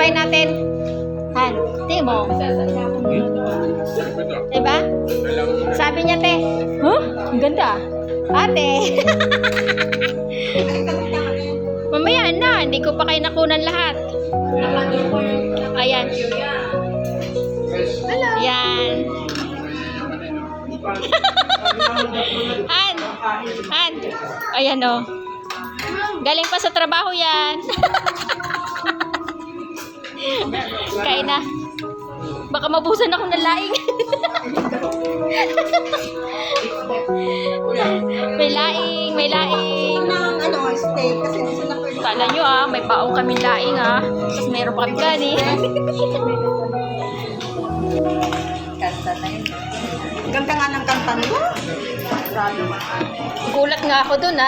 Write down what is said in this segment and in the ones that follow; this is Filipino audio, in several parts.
try natin. Han, tingin mo. Diba? Sabi niya, te. Huh? Ang ganda. Ate. Mamaya na. Hindi ko pa kayo nakunan lahat. Ayan. Yan. Han. Ayan o. Galing pa sa trabaho yan. Kain na. Baka mabusan ako ng laing. May laing, may laing. Steak kasi gusto na ko. Kala nyo may baong kaming laing Tapos meron pa kami gani. Kanta na yun. Ganda nga ng kanta nyo. Gulat nga ako dun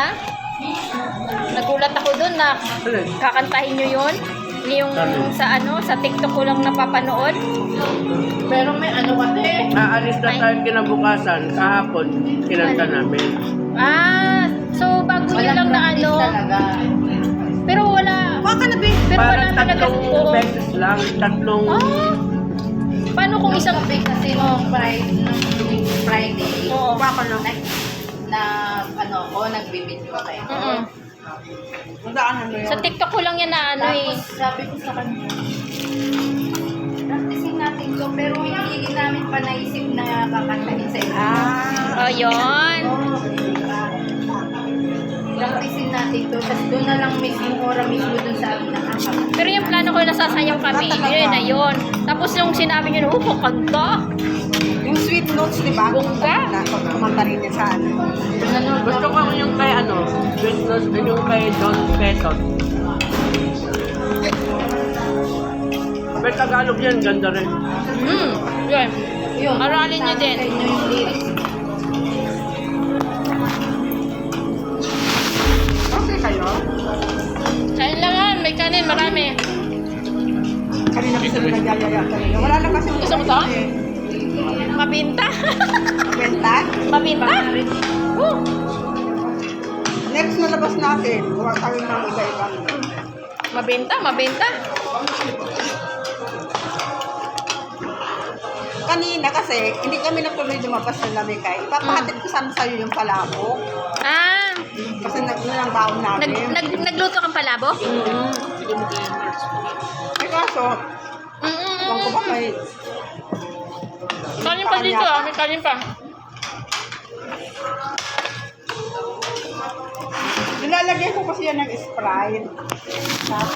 Nagulat ako dun na kakantahin nyo yun. Yung sa sa TikTok ko lang napapanood. Pero may kasi. Aalis na tayo kinabukasan. Kahapon, kinanta namin. So bago nyo lang na talaga. Pero wala. Baka na, babe. Pero wala Parang talaga. tatlong beses lang. Tatlong... Paano kung isang kasi nung Friday, Oo. Baka na. nagbibideo kayo. Magdaanan mo yun. Sa TikTok ko lang yan na Tapos sabi ko sa kanya, practicing natin to, pero hindi namin pa naisip na kakantahin sa iyo. Oh, yun. Practicing natin to, tapos doon na lang mismo, ora mismo doon sa amin nakakapag. Pero yung plano ko nasasayaw kami. Yun na yun. Tapos yung sinabi nyo kanta. Yung sweet notes, di ba? Bongga. Kumanta rin niya sa Gusto ko yung kay Sweet Nose, yung kay Don Petot. Pero Tagalog yan, ganda rin. Yun. Yun, Aralin nyo din. sa inyo yung lyrics. Okay kayo? Kain lang yan. May kanin. Marami. Kanina kasi nagyayaya kanina. Wala na kasi. Gusto mo to? Mabinta. Kwenta? Mabinta. Next na labas natin. Huwag tayo ng iba-ibang. Mabinta. Mabinta. Kanina kasi, hindi kami natuloy lumabas ng Lamikay. Ipapahatid ko sana sa'yo yung palabok. Kasi naglulang baon namin. Nagluto kang palabok? May kaso, huwag ko ba may... Kanin pa dito May kanin pa. Nilalagay ko kasi yan ng Sprite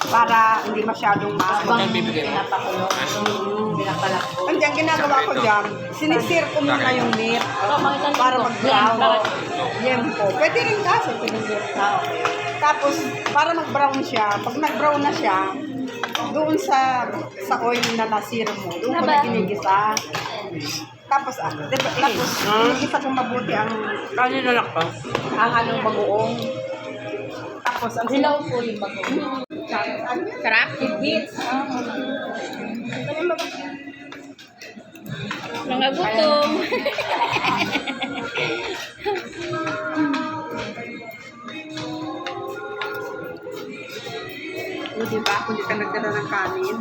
para hindi masyadong mahabang. Pinapakulong. Pinapalakbo. Hindi, ang ginagawa ko dyan, sinisir ko muna yung meat para mag-brown. Yempo. Pwede rin kaso, sinisir ka. Tapos, para mag-brown siya, pag nag-brown na siya, doon sa oil na nasir mo, doon ko na ginigisa. Tapos, ginigisa ko mabuti ang Kanina lang pa. anong bagoong. Tapos, ang Hilaw po yung bago. Sarap. Mga gutom. O, diba? Kung di ka nagdala ng kanin.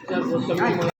Sagot